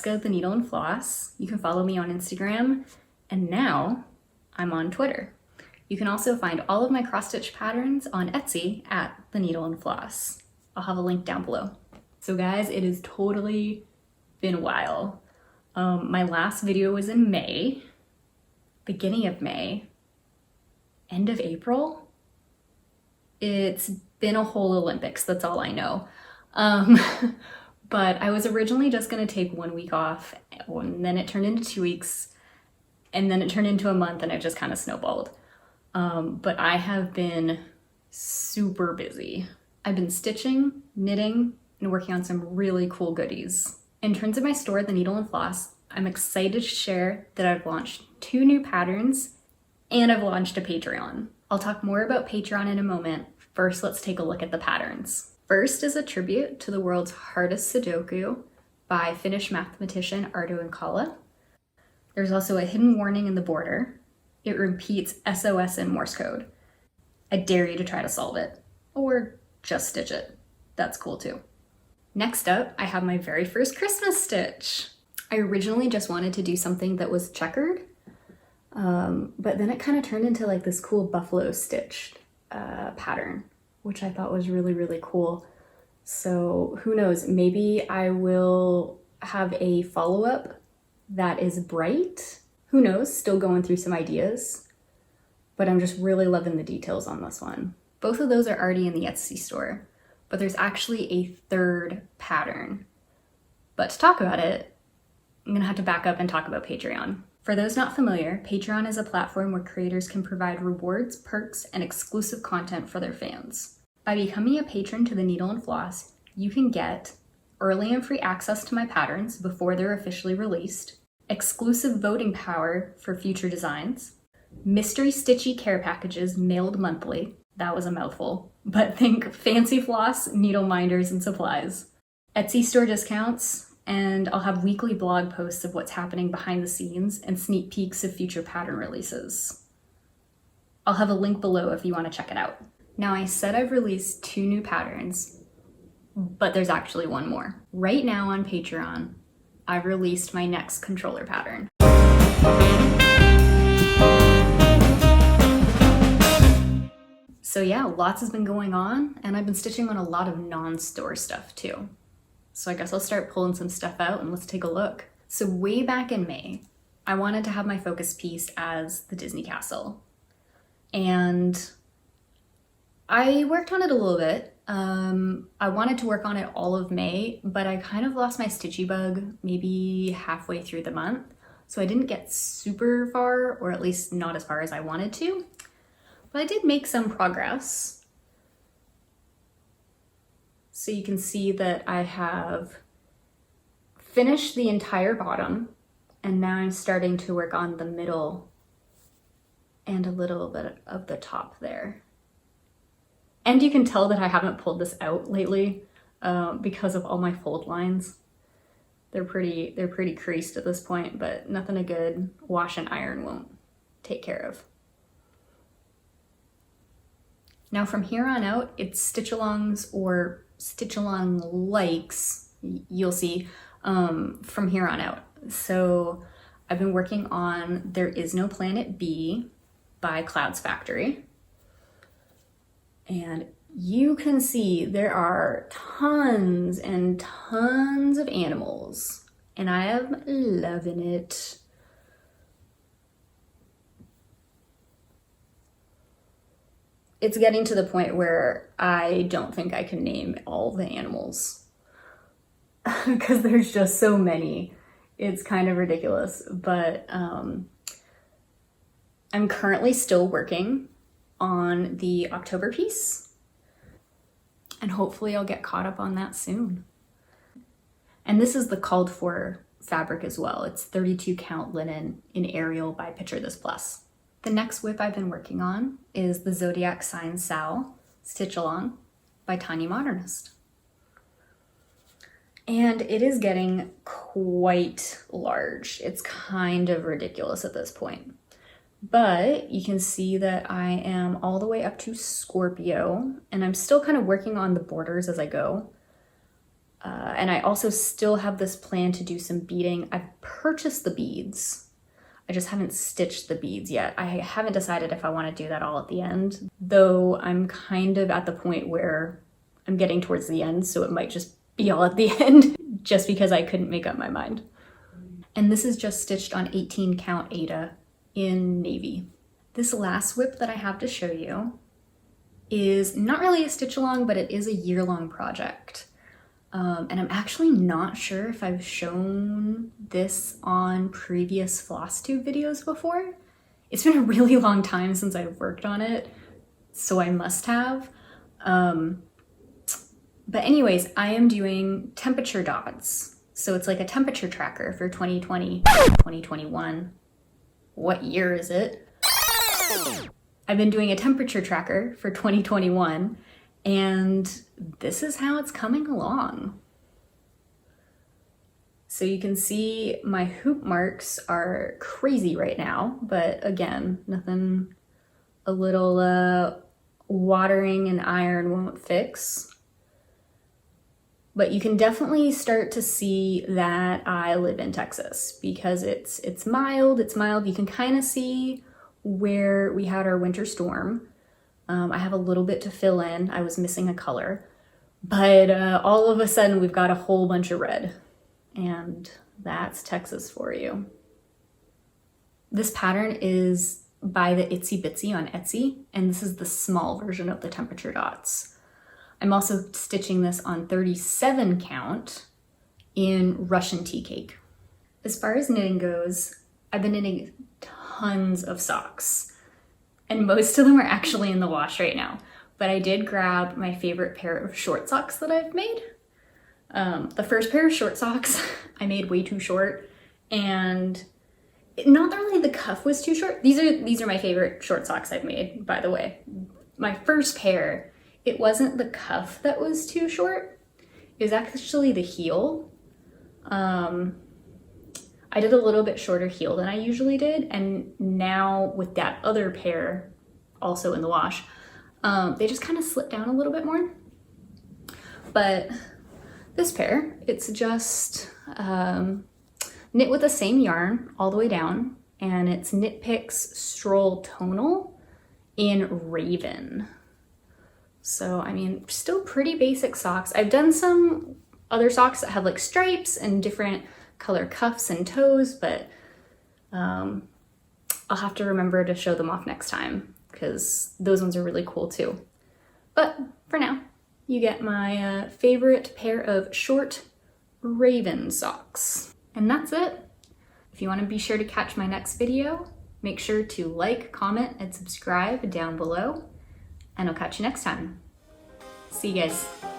Jessica the Needle and Floss. You can follow me on Instagram, and now I'm on Twitter. You can also find all of my cross-stitch patterns on Etsy at the Needle and Floss. I'll have a link down below. So guys, it has totally been a while. My last video was in May, beginning of May, end of April. It's been a whole Olympics, that's all I know. But I was originally just gonna take 1 week off, and then it turned into 2 weeks, and then it turned into a month, and it just kind of snowballed. But I have been super busy. I've been stitching, knitting, and working on some really cool goodies. In terms of my store, The Needle and Floss, I'm excited to share that I've launched 2 new patterns, and I've launched a Patreon. I'll talk more about Patreon in a moment. First, let's take a look at the patterns. First is a tribute to the world's hardest Sudoku by Finnish mathematician Arto Inkala. There's also a hidden warning in the border. It repeats SOS in Morse code. I dare you to try to solve it, or just stitch it. That's cool too. Next up, I have my very first Christmas stitch. I originally just wanted to do something that was checkered, but then it kind of turned into like this cool buffalo stitched pattern, which I thought was really, really cool. So who knows, maybe I will have a follow-up that is bright. Who knows, still going through some ideas, but I'm just really loving the details on this one. Both of those are already in the Etsy store, but there's actually a third pattern. But to talk about it, I'm gonna have to back up and talk about Patreon. For those not familiar, Patreon is a platform where creators can provide rewards, perks, and exclusive content for their fans. By becoming a patron to The Needle and Floss, you can get early and free access to my patterns before they're officially released, exclusive voting power for future designs, mystery stitchy care packages mailed monthly, that was a mouthful, but think fancy floss, needle minders, and supplies, Etsy store discounts, and I'll have weekly blog posts of what's happening behind the scenes and sneak peeks of future pattern releases. I'll have a link below if you want to check it out. Now, I said I've released 2 new patterns, but there's actually one more. Right now on Patreon, I've released my next controller pattern. So yeah, lots has been going on, and I've been stitching on a lot of non-store stuff too. So I guess I'll start pulling some stuff out and let's take a look. So way back in May, I wanted to have my focus piece as the Disney Castle. And I worked on it a little bit. I wanted to work on it all of May, but I kind of lost my stitchy bug maybe halfway through the month. So I didn't get super far, or at least not as far as I wanted to, but I did make some progress. So you can see that I have finished the entire bottom, and now I'm starting to work on the middle and a little bit of the top there. And you can tell that I haven't pulled this out lately because of all my fold lines. They're pretty creased at this point, but nothing a good wash and iron won't take care of. Now from here on out, it's stitch-alongs or stitch-along likes, you'll see, from here on out. So I've been working on There Is No Planet B by Clouds Factory. And you can see there are tons and tons of animals, and I am loving it. It's getting to the point where I don't think I can name all the animals because there's just so many. It's kind of ridiculous, but I'm currently still working on the October piece, and hopefully I'll get caught up on that soon. And this is the called for fabric as well. It's 32 count linen in Ariel by Picture This Plus. The next whip I've been working on is the Zodiac Signs SAL Stitch Along by Tiny Modernist. And it is getting quite large. It's kind of ridiculous at this point. But you can see that I am all the way up to Scorpio, and I'm still kind of working on the borders as I go. And I also still have this plan to do some beading. I've purchased the beads. I just haven't stitched the beads yet. I haven't decided if I want to do that all at the end, though I'm kind of at the point where I'm getting towards the end, so it might just be all at the end, just because I couldn't make up my mind. And this is just stitched on 18 count Aida in navy. This last whip that I have to show you is not really a stitch along, but it is a year-long project. And I'm actually not sure if I've shown this on previous Flosstube videos before. It's been a really long time since I've worked on it, so I must have. But anyways, I am doing temperature dots. So it's like a temperature tracker for 2020, 2021. What year is it? I've been doing a temperature tracker for 2021, and this is how it's coming along. So you can see my hoop marks are crazy right now, but again, nothing a little watering and iron won't fix. But you can definitely start to see that I live in Texas because it's mild, You can kind of see where we had our winter storm. I have a little bit to fill in. I was missing a color, but all of a sudden we've got a whole bunch of red, and that's Texas for you. This pattern is by the Itsy Bitsy on Etsy, and this is the small version of the temperature dots. I'm also stitching this on 37 count in Russian tea cake. As far as knitting goes, I've been knitting tons of socks, and most of them are actually in the wash right now. But I did grab my favorite pair of short socks that I've made. The first pair of short socks I made way too short, and not really the cuff was too short. These are my favorite short socks I've made, by the way. My first pair, it wasn't the cuff that was too short. It was actually the heel. I did a little bit shorter heel than I usually did, and now with that other pair also in the wash, they just kind of slip down a little bit more. But this pair, it's just knit with the same yarn all the way down, and it's Knit Picks Stroll Tonal in Raven. So, I mean, still pretty basic socks. I've done some other socks that have like stripes and different color cuffs and toes, but I'll have to remember to show them off next time because those ones are really cool too. But for now, you get my favorite pair of short Raven socks. And that's it. If you want to be sure to catch my next video, make sure to like, comment, and subscribe down below. And I'll catch you next time. See you guys.